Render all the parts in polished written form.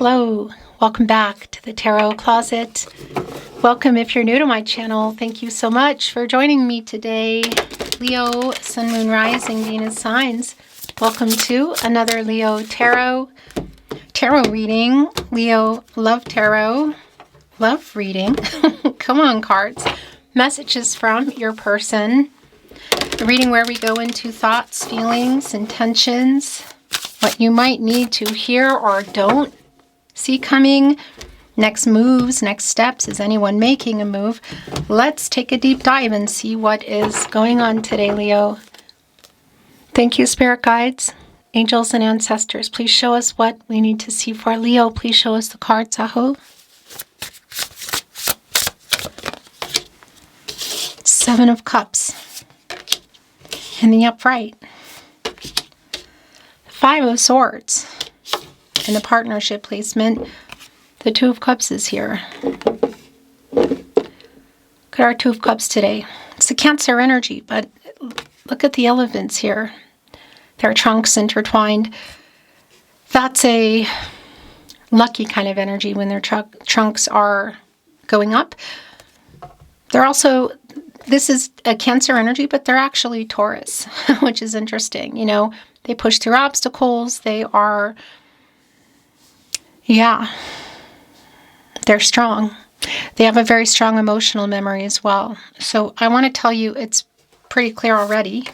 hello. Welcome back to the Tarot Closet. Welcome if you're new to my channel. Thank you so much for joining me today. Leo, Sun, Moon, Rising, Venus signs. Welcome to another Leo Tarot reading. Leo, love tarot. Love reading. Come on, cards. Messages from your person. A reading where we go into thoughts, feelings, intentions, what you might need to hear or don't see coming, next moves, next steps. Is anyone making a move? Let's take a deep dive and see what is going on today, Leo. Thank you, spirit guides, angels, and ancestors. Please show us what we need to see for Leo. Please show us the cards, Aho. Seven of Cups in the upright. Five of Swords in the partnership placement. The Two of Cups is here. Look at our Two of Cups today. It's a Cancer energy, but look at the elephants here. Their trunks intertwined. That's a lucky kind of energy when their trunks are going up. They're also, this is a Cancer energy, but they're actually Taurus, which is interesting. You know, they push through obstacles. They are, they're strong. They have a very strong emotional memory as well. So I want to tell you, it's pretty clear already.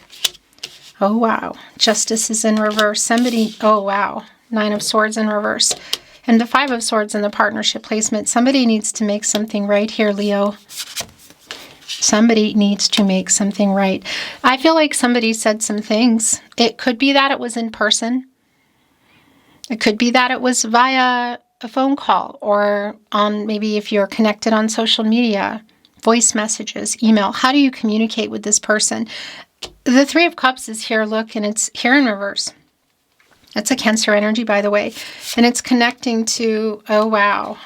Oh, wow. Justice is in reverse. Somebody, oh, wow. Nine of Swords in reverse. And the Five of Swords in the partnership placement. Somebody needs to make something right here, Leo. Somebody needs to make something right. I feel like somebody said some things. It could be that it was in person. It could be that it was via a phone call or on, maybe if you're connected on social media, voice messages, email. How do you communicate with this person? The Three of Cups is here, look, and it's here in reverse. That's a Cancer energy, by the way. And it's connecting to, oh, wow.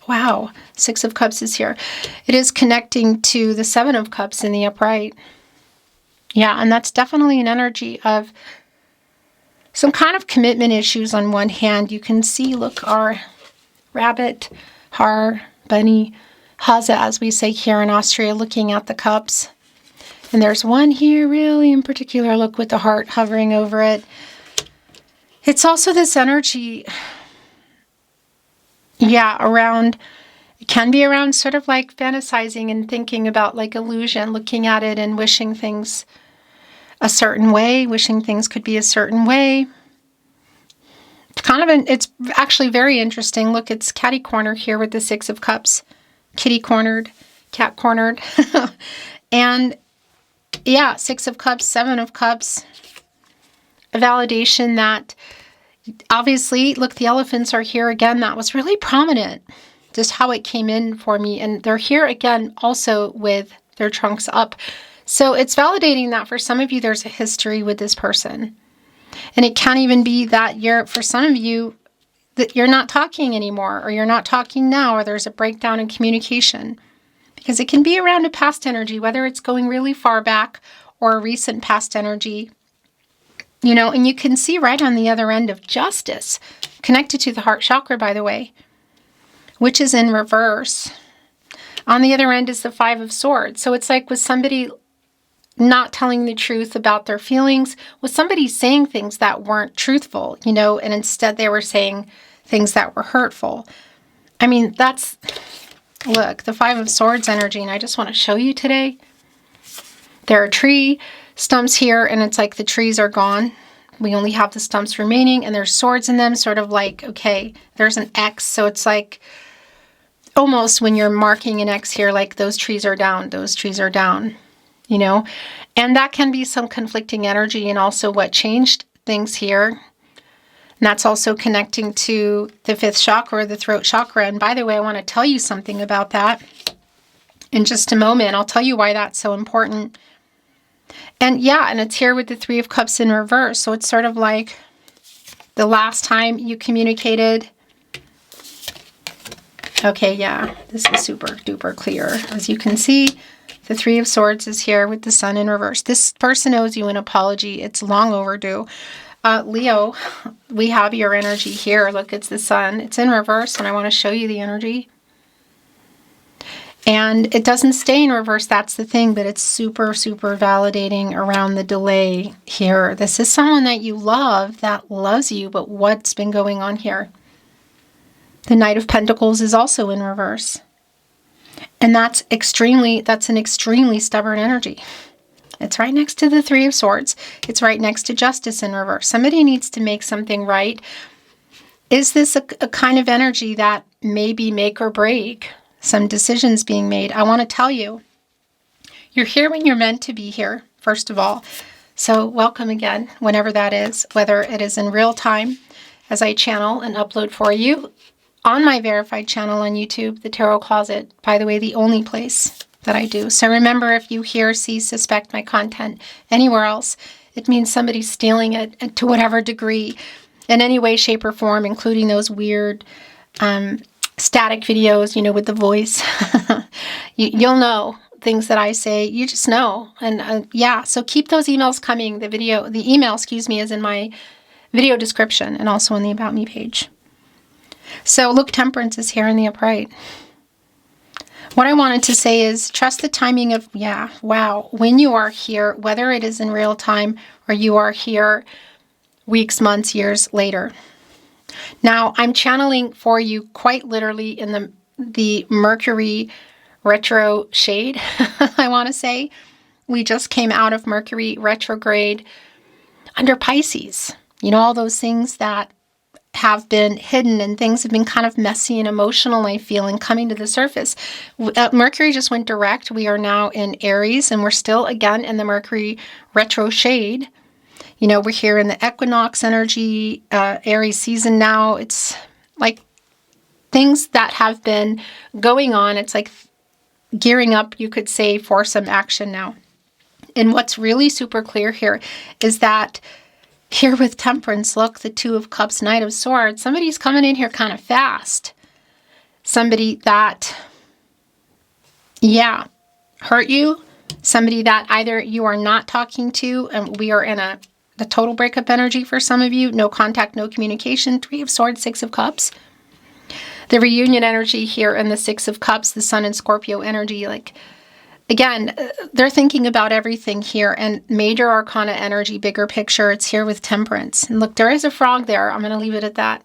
Wow. Six of Cups is here. It is connecting to the Seven of Cups in the upright. Yeah, and that's definitely an energy of some kind of commitment issues on one hand. You can see, look, our rabbit, har, bunny, haza, as we say here in Austria, looking at the cups. And there's one here really in particular, look, with the heart hovering over it. It's also this energy, around, it can be around sort of like fantasizing and thinking about like illusion, looking at it and wishing things a certain way, wishing things could be a certain way. It's actually very interesting. Look, it's catty corner here with the Six of Cups. Kitty cornered, cat cornered. And yeah, Six of Cups, Seven of Cups. A validation that obviously, look, the elephants are here again. That was really prominent, just how it came in for me. And they're here again also with their trunks up. So it's validating that for some of you, there's a history with this person. And it can even be that for some of you, that you're not talking anymore, or you're not talking now, or there's a breakdown in communication. Because it can be around a past energy, whether it's going really far back or a recent past energy. You know, and you can see right on the other end of Justice, connected to the heart chakra, by the way, which is in reverse. On the other end is the Five of Swords. So it's like with somebody not telling the truth about their feelings, with somebody saying things that weren't truthful, you know, and instead they were saying things that were hurtful. I mean, that's, look, the Five of Swords energy, and I just want to show you today. There are tree stumps here, and it's like the trees are gone. We only have the stumps remaining, and there's swords in them, sort of like, okay, there's an X, so it's like almost when you're marking an X here, like those trees are down, you know? And that can be some conflicting energy, and also what changed things here. And that's also connecting to the fifth chakra, the throat chakra. And by the way, I want to tell you something about that in just a moment. I'll tell you why that's so important. And yeah, and it's here with the Three of Cups in reverse. So it's sort of like the last time you communicated. Okay, yeah, this is super duper clear. As you can see, the Three of Swords is here with the Sun in reverse. This person owes you an apology. It's long overdue. Leo, we have your energy here. Look, it's the sun. It's in reverse, and I want to show you the energy. And it doesn't stay in reverse, that's the thing, but it's super, super validating around the delay here. This is someone that you love, that loves you, but what's been going on here? The Knight of Pentacles is also in reverse. And that's an extremely stubborn energy. It's right next to the Three of Swords. It's right next to Justice in reverse. Somebody needs to make something right. Is this a kind of energy that may be make or break? Some decisions being made. I want to tell you, you're here when you're meant to be here, first of all. So welcome again, whenever that is, whether it is in real time as I channel and upload for you on my verified channel on YouTube, The Tarot Closet, by the way, the only place that I do. So remember, if you hear, see, suspect my content anywhere else, it means somebody's stealing it to whatever degree, in any way, shape, or form, including those weird static videos, with the voice. You'll know things that I say. You just know. And yeah, so keep those emails coming. The email, is in my video description and also on the About Me page. So look, Temperance is here in the upright. What I wanted to say is trust the timing of, when you are here, whether it is in real time or you are here weeks, months, years later. Now, I'm channeling for you quite literally in the Mercury retro shade, I want to say. We just came out of Mercury retrograde under Pisces. All those things that have been hidden and things have been kind of messy and emotional, I feel, and coming to the surface. Mercury just went direct. We are now in Aries, and we're still, again, in the Mercury retro shade. We're here in the equinox energy, Aries season now. It's like things that have been going on. It's like gearing up, you could say, for some action now. And what's really super clear here is that here with Temperance, look, the Two of Cups, Knight of Swords, somebody's coming in here kind of fast. Somebody that, hurt you. Somebody that either you are not talking to, and we are in the total breakup energy for some of you. No contact, no communication. Three of Swords, Six of Cups. The reunion energy here and the Six of Cups, the Sun and Scorpio energy. Like, again, they're thinking about everything here. And major arcana energy, bigger picture, it's here with Temperance. And look, there is a frog there. I'm going to leave it at that.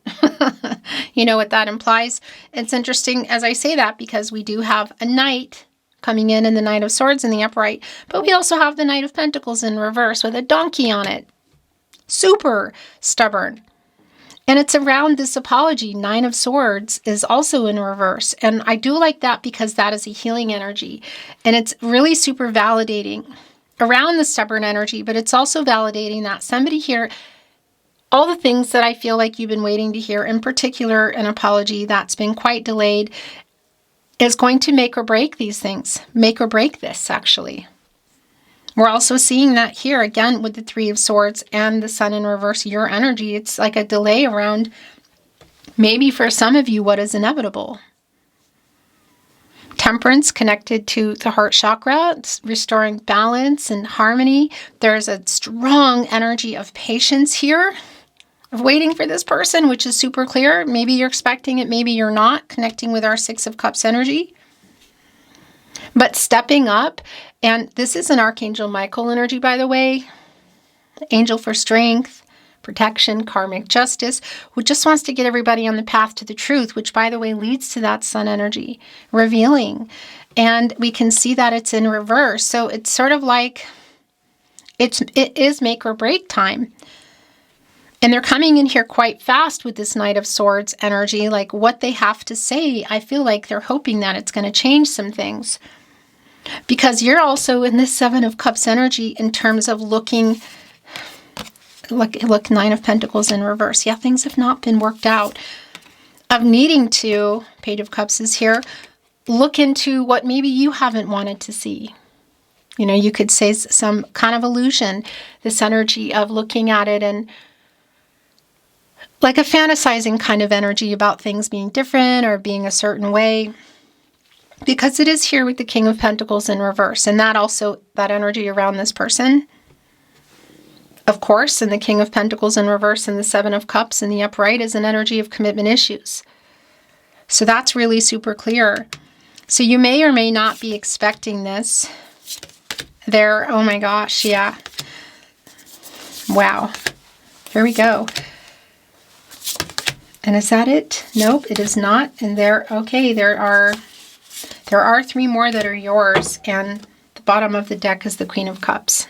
You know what that implies. It's interesting as I say that because we do have a knight coming in and the Knight of Swords in the upright. But we also have the Knight of Pentacles in reverse with a donkey on it. Super stubborn. And it's around this apology. Nine of Swords is also in reverse. And I do like that because that is a healing energy. And it's really super validating around the stubborn energy, but it's also validating that somebody here, all the things that I feel like you've been waiting to hear, in particular an apology that's been quite delayed, is going to make or break these things. Make or break this, actually. We're also seeing that here again with the Three of Swords and the Sun in reverse, your energy. It's like a delay around maybe for some of you what is inevitable. Temperance connected to the heart chakra, it's restoring balance and harmony. There's a strong energy of patience here, of waiting for this person, which is super clear. Maybe you're expecting it, maybe you're not, connecting with our Six of Cups energy. But stepping up, and this is an Archangel Michael energy, by the way, angel for strength, protection, karmic justice, who just wants to get everybody on the path to the truth, which, by the way, leads to that sun energy, revealing. And we can see that it's in reverse. So it's sort of like it is make or break time. And they're coming in here quite fast with this Knight of Swords energy, like what they have to say. I feel like they're hoping that it's going to change some things. Because you're also in this Seven of Cups energy in terms of looking, look, Nine of Pentacles in reverse. Yeah, things have not been worked out. Of needing to, Page of Cups is here, look into what maybe you haven't wanted to see. You know, you could say some kind of illusion, this energy of looking at it and like a fantasizing kind of energy about things being different or being a certain way. Because it is here with the King of Pentacles in reverse. And that also, that energy around this person Of course, and the King of Pentacles in reverse and the Seven of Cups in the upright is an energy of commitment issues. So that's really super clear. So you may or may not be expecting this. There, oh my gosh, yeah. Wow. Here we go. And is that it? Nope, it is not. And there, okay, there are 3 more that are yours. And the bottom of the deck is the Queen of Cups.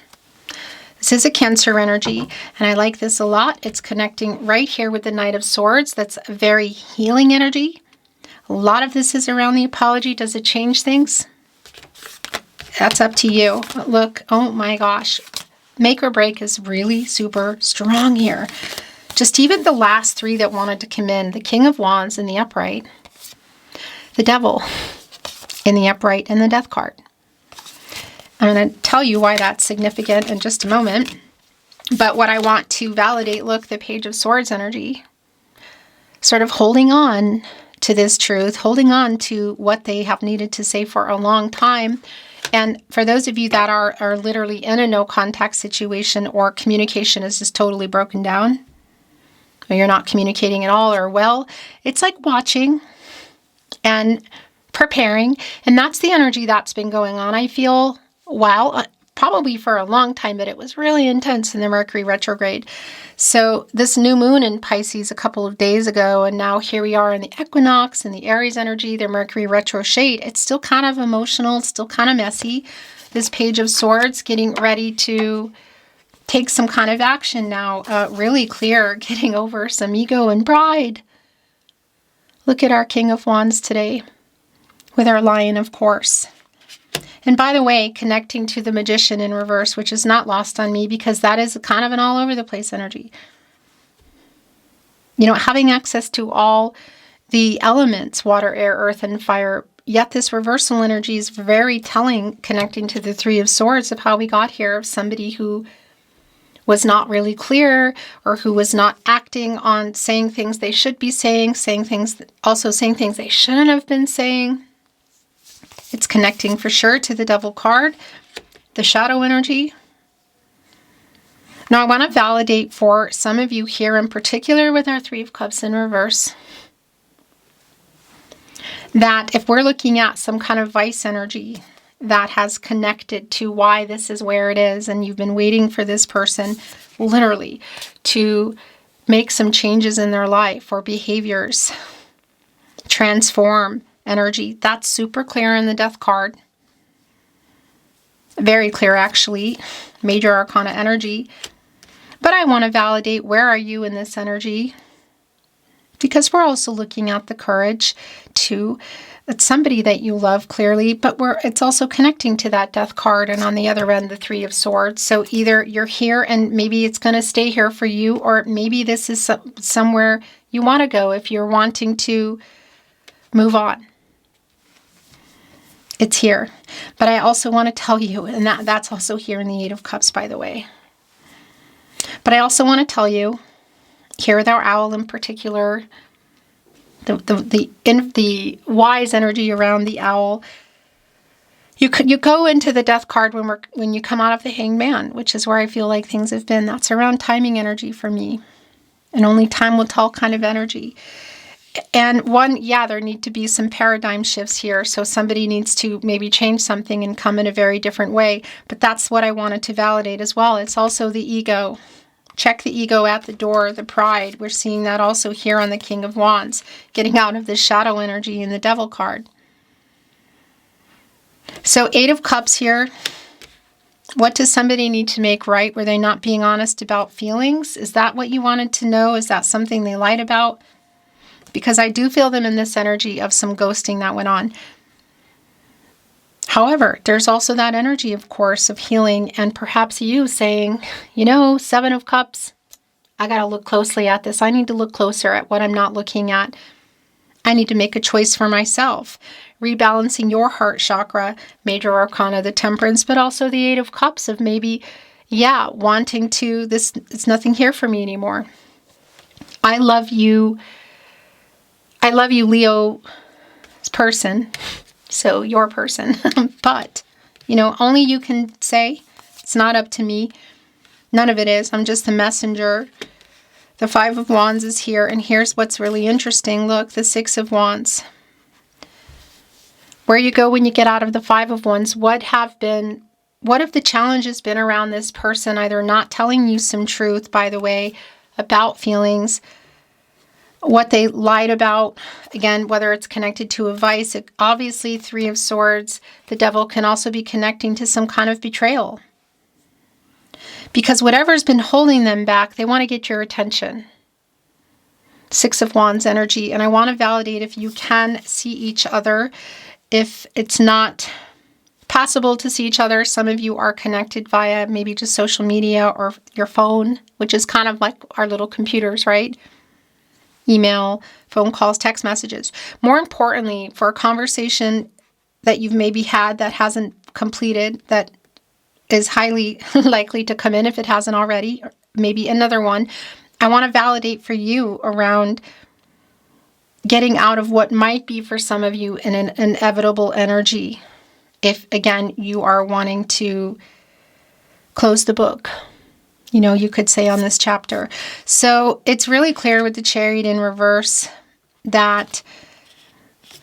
This is a Cancer energy, and I like this a lot. It's connecting right here with the Knight of Swords. That's a very healing energy. A lot of this is around the apology. Does it change things? That's up to you. Look, oh my gosh. Make or break is really super strong here. Just even the last 3 that wanted to come in. The King of Wands in the upright. The Devil in the upright, and the Death card. I'm going to tell you why that's significant in just a moment. But what I want to validate, look, the Page of Swords energy. Sort of holding on to this truth, holding on to what they have needed to say for a long time. And for those of you that are literally in a no contact situation, or communication is just totally broken down, or you're not communicating at all, or well, it's like watching and preparing. And that's the energy that's been going on, I feel. Wow, probably for a long time, but it was really intense in the Mercury retrograde. So this new moon in Pisces a couple of days ago, and now here we are in the equinox and the Aries energy, the Mercury retro shade. It's still kind of emotional, still kind of messy. This Page of Swords getting ready to take some kind of action now. Really clear, getting over some ego and pride. Look at our King of Wands today with our Lion, of course. And by the way, connecting to the Magician in reverse, which is not lost on me because that is kind of an all over the place energy. You know, having access to all the elements, water, air, earth, and fire, yet this reversal energy is very telling, connecting to the 3 of Swords of how we got here, of somebody who was not really clear, or who was not acting on saying things they should be saying things they shouldn't have been saying. It's connecting for sure to the Devil card, the shadow energy. Now I want to validate for some of you here in particular with our 3 of Cups in reverse, that if we're looking at some kind of vice energy that has connected to why this is where it is, and you've been waiting for this person literally to make some changes in their life or behaviors, transform energy, that's super clear in the Death card. Very clear, actually. Major Arcana energy. But I want to validate, where are you in this energy? Because we're also looking at the courage to, it's somebody that you love clearly, but it's also connecting to that Death card, and on the other end, the 3 of Swords. So either you're here and maybe it's going to stay here for you, or maybe this is somewhere you want to go if you're wanting to move on. It's here. But I also want to tell you, and that's also here in the 8 of Cups, by the way. But I also want to tell you, here with our owl in particular, the wise energy around the owl, you go into the Death card when you come out of the Hanged Man, which is where I feel like things have been. That's around timing energy for me. And only time will tell kind of energy. And there need to be some paradigm shifts here. So somebody needs to maybe change something and come in a very different way. But that's what I wanted to validate as well. It's also the ego. Check the ego at the door, the pride. We're seeing that also here on the King of Wands, getting out of the shadow energy in the Devil card. So 8 of Cups here. What does somebody need to make right? Were they not being honest about feelings? Is that what you wanted to know? Is that something they lied about? Because I do feel them in this energy of some ghosting that went on. However, there's also that energy, of course, of healing, and perhaps you saying, 7 of Cups, I got to look closely at this. I need to look closer at what I'm not looking at. I need to make a choice for myself. Rebalancing your heart chakra, Major Arcana, the Temperance, but also the 8 of Cups of maybe, wanting to, it's nothing here for me anymore. I love you, Leo person, so your person, but, only you can say, it's not up to me. None of it is. I'm just the messenger. The Five of Wands is here, and here's what's really interesting. Look, the Six of Wands. Where you go when you get out of the Five of Wands, what have the challenges been around this person either not telling you some truth, by the way, about feelings, what they lied about, again, whether it's connected to a vice, obviously Three of Swords, the Devil can also be connecting to some kind of betrayal. Because whatever's been holding them back, they want to get your attention. Six of Wands energy, and I want to validate if you can see each other. If it's not possible to see each other, some of you are connected via maybe just social media or your phone, which is kind of like our little computers, right? Email, phone calls, text messages. More importantly, for a conversation that you've maybe had that hasn't completed, that is highly likely to come in if it hasn't already, or maybe another one, I want to validate for you around getting out of what might be for some of you an inevitable energy. If, again, you are wanting to close the book, you could say on this chapter. So it's really clear with the Chariot in reverse that,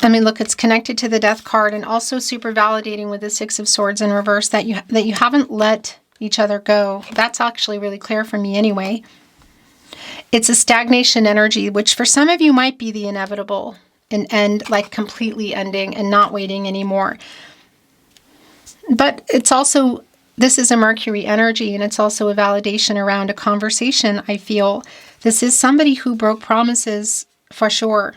look, it's connected to the Death card, and also super validating with the Six of Swords in reverse that you haven't let each other go. That's actually really clear for me anyway. It's a stagnation energy, which for some of you might be the inevitable, an end, like completely ending and not waiting anymore. But it's also, this is a Mercury energy, and it's also a validation around a conversation, I feel. This is somebody who broke promises for sure.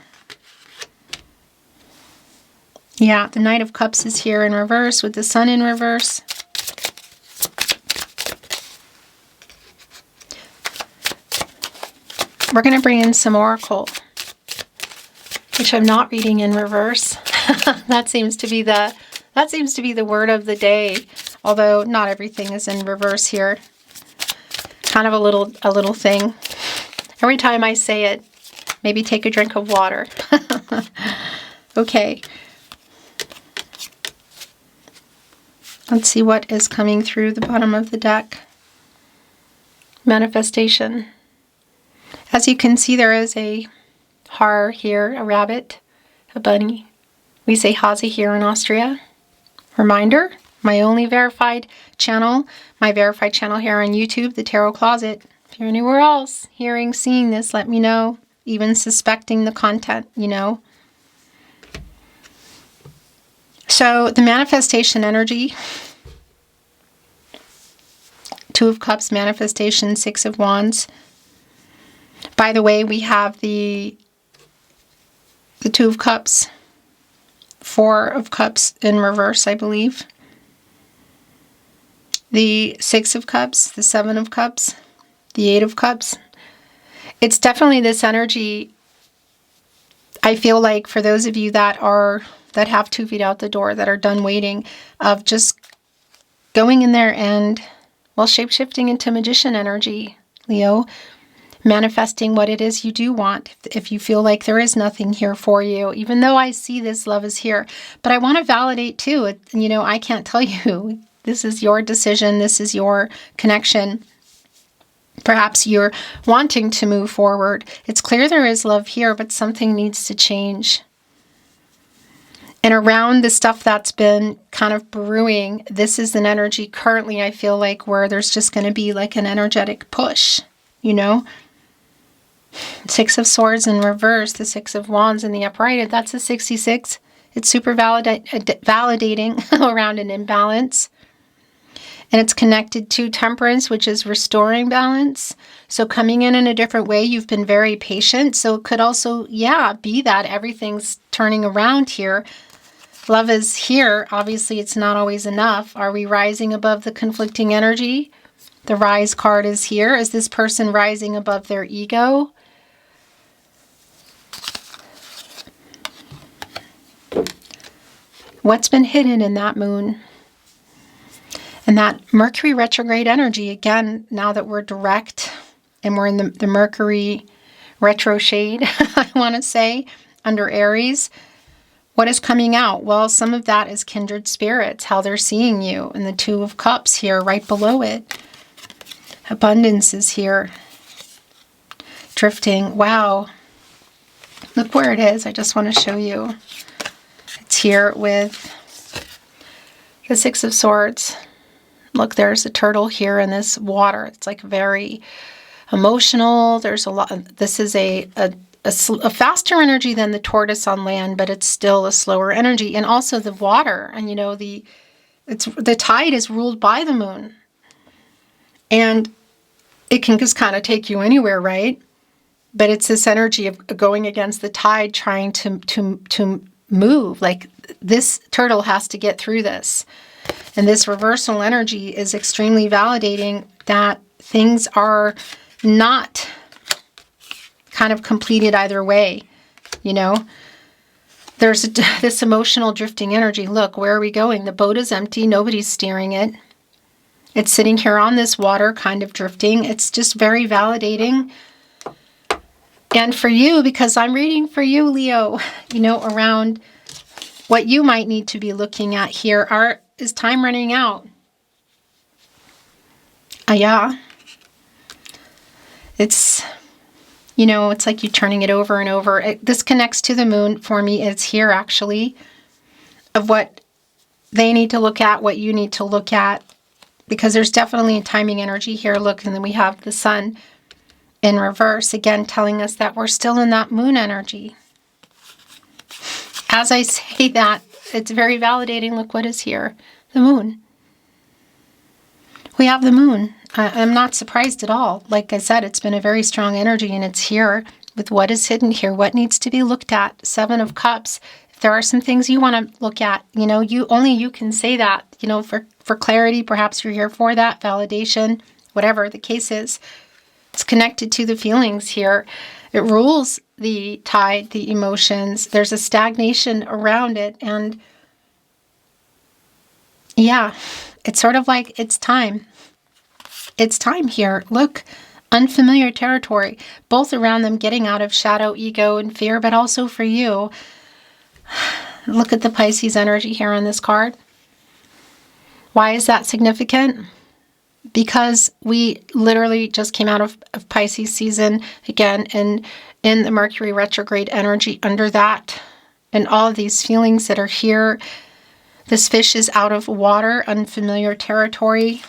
Yeah, the Knight of Cups is here in reverse with the Sun in reverse. We're going to bring in some Oracle, which I'm not reading in reverse. That seems to be the word of the day, although not everything is in reverse here. Kind of a little thing. Every time I say it, maybe take a drink of water. Okay. Let's see what is coming through the bottom of the deck. Manifestation. As you can see, there is a har here, a rabbit, a bunny. We say Hase here in Austria. Reminder, my only verified channel, my verified channel here on YouTube, The Tarot Closet. If you're anywhere else hearing, seeing this, let me know. Even suspecting the content, So the manifestation energy, Two of Cups, manifestation, Six of Wands. By the way, we have the Two of Cups, Four of Cups in reverse, I believe. The Six of Cups, the Seven of Cups, the Eight of Cups. It's definitely this energy, I feel like, for those of you that have 2 feet out the door, that are done waiting, of just going in there and, shape-shifting into magician energy, Leo. Manifesting what it is you do want. If you feel like there is nothing here for you, even though I see this love is here. But I want to validate too, I can't tell you. This is your decision. This is your connection. Perhaps you're wanting to move forward. It's clear there is love here, but something needs to change. And around the stuff that's been kind of brewing, this is an energy currently, I feel like, where there's just going to be like an energetic push, Six of Swords in reverse, the Six of Wands in the upright. That's a 66. It's super validating around an imbalance. And it's connected to Temperance, which is restoring balance. So coming in a different way, you've been very patient. So it could also, be that everything's turning around here. Love is here. Obviously, it's not always enough. Are we rising above the conflicting energy? The Rise card is here. Is this person rising above their ego? What's been hidden in that moon? And that Mercury retrograde energy, again, now that we're direct and we're in the Mercury retro shade, I want to say, under Aries, what is coming out? Well, some of that is kindred spirits, how they're seeing you, and the Two of Cups here right below it. Abundance is here. Drifting. Wow. Look where it is. I just want to show you. It's here with the Six of Swords. Look, there's a turtle here in this water. It's like very emotional. There's a lot. This is a faster energy than the tortoise on land, but it's still a slower energy. And also the water, and you know, the tide is ruled by the moon, and it can just kind of take you anywhere, right? But it's this energy of going against the tide, trying to move. Like, this turtle has to get through this. And this reversal energy is extremely validating that things are not kind of completed either way, you know? There's this emotional drifting energy. Look, where are we going? The boat is empty. Nobody's steering it. It's sitting here on this water, kind of drifting. It's just very validating. And for you, because I'm reading for you, Leo, you know, around what you might need to be looking at here is time running out. Yeah. It's, you know, it's like you turning it over and over. This connects to the moon for me. It's here, actually, of what they need to look at, what you need to look at, because there's definitely a timing energy here. Look, and then we have the sun in reverse, again, telling us that we're still in that moon energy. As I say that, it's very validating. Look what is here. The moon. We have the moon. I'm not surprised at all. Like I said, it's been a very strong energy, and it's here with what is hidden here, what needs to be looked at. Seven of Cups. If there are some things you want to look at, you know, only you can say that, you know, for clarity. Perhaps you're here for that, validation, whatever the case is. It's connected to the feelings here. It rules the tide, the emotions. There's a stagnation around it. And yeah, it's sort of like it's time. It's time here. Look, unfamiliar territory. Both around them, getting out of shadow, ego, and fear, but also for you. Look at the Pisces energy here on this card. Why is that significant? Because we literally just came out of Pisces season again, and in the Mercury retrograde energy under that, and all of these feelings that are here. This fish is out of water, unfamiliar territory.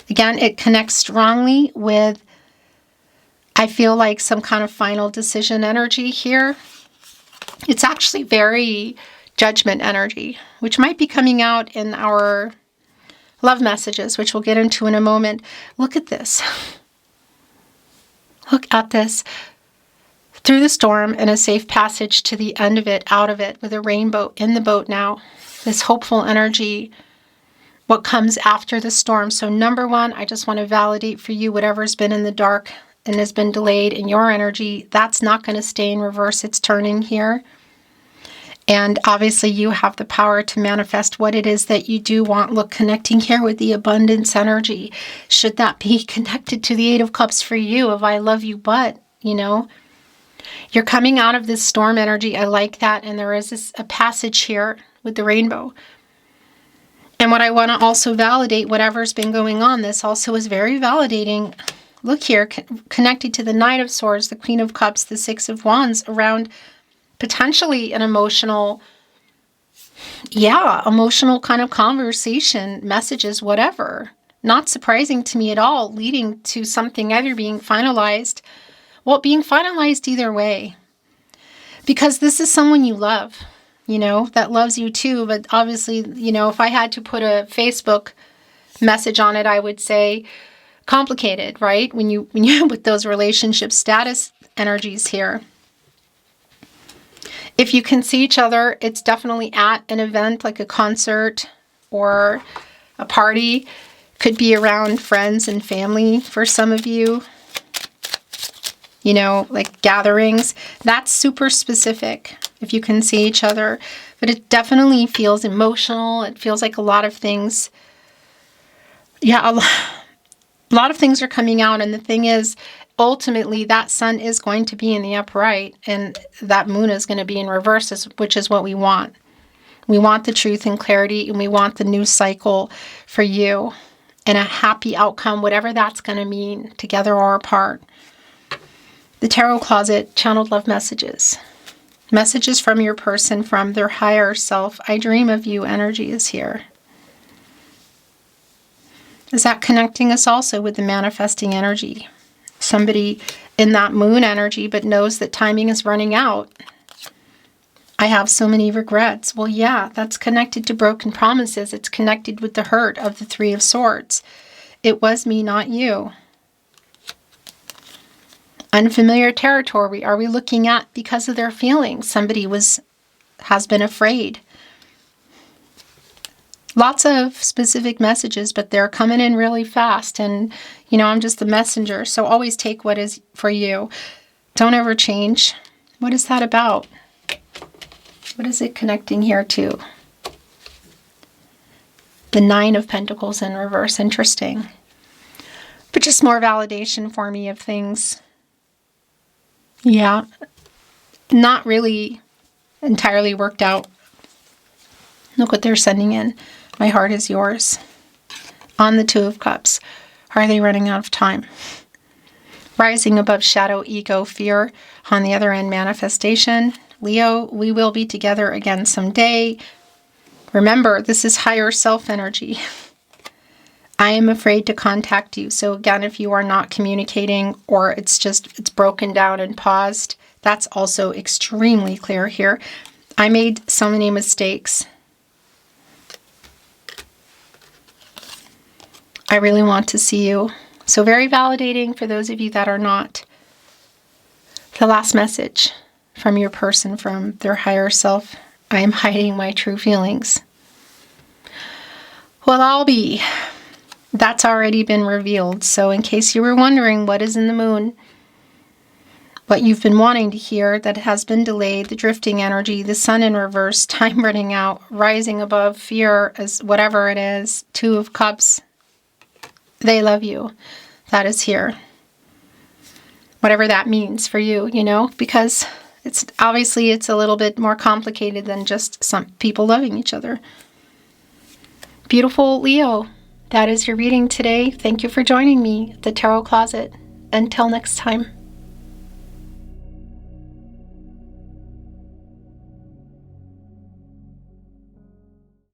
Again, it connects strongly with, I feel like, some kind of final decision energy here. It's actually very judgment energy, which might be coming out in our love messages, which we'll get into in a moment. Look at this. Look at this. Through the storm and a safe passage to the end of it, out of it, with a rainbow in the boat now. This hopeful energy. What comes after the storm. So number one, I just want to validate for you whatever's been in the dark and has been delayed in your energy. That's not going to stay in reverse. It's turning here. And obviously you have the power to manifest what it is that you do want. Look, connecting here with the abundance energy. Should that be connected to the Eight of Cups for you, of I love you, but, you know, you're coming out of this storm energy. I like that. And there is a passage here with the rainbow. And what I want to also validate, whatever's been going on, this also is very validating. Look here, connected to the Knight of Swords, the Queen of Cups, the Six of Wands, around potentially an emotional kind of conversation, messages, whatever. Not surprising to me at all, leading to something either being finalized, being finalized either way. Because this is someone you love, you know, that loves you too. But obviously, you know, if I had to put a Facebook message on it, I would say complicated, right? When you with those relationship status energies here. If you can see each other, it's definitely at an event like a concert or a party. Could be around friends and family for some of you. You know, like gatherings. That's super specific if you can see each other. But it definitely feels emotional. It feels like a lot of things. Yeah, a lot of things are coming out. And the thing is, ultimately, that sun is going to be in the upright. And that moon is going to be in reverse, which is what we want. We want the truth and clarity. And we want the new cycle for you. and a happy outcome, whatever that's going to mean, together or apart. The Tarot Closet, channeled love messages. Messages from your person, from their higher self. I dream of you energy is here. Is that connecting us also with the manifesting energy? Somebody in that moon energy but knows that timing is running out. I have so many regrets. Well, yeah, that's connected to broken promises. It's connected with the hurt of the Three of Swords. It was me, not you. Unfamiliar territory. Are we looking at because of their feelings? Somebody has been afraid. Lots of specific messages, but they're coming in really fast. And, you know, I'm just the messenger. So always take what is for you. Don't ever change. What is that about? What is it connecting here to? The Nine of Pentacles in reverse. Interesting. But just more validation for me of things. Yeah. Not really entirely worked out. Look what they're sending in. My heart is yours. On the Two of Cups. Are they running out of time? Rising above shadow, ego, fear. On the other end, manifestation. Leo, we will be together again someday. Remember, this is higher self energy. I am afraid to contact you. So again, if you are not communicating or it's broken down and paused, that's also extremely clear here. I made so many mistakes. I really want to see you. So very validating for those of you that are not. The last message from your person, from their higher self. I am hiding my true feelings. Well, I'll be. That's already been revealed. So in case you were wondering what is in the moon, what you've been wanting to hear that has been delayed, the drifting energy, the sun in reverse, time running out, rising above, fear, as whatever it is, Two of Cups. They love you. That is here. Whatever that means for you, you know, because it's a little bit more complicated than just some people loving each other. Beautiful Leo, that is your reading today. Thank you for joining me at the Tarot Closet. Until next time.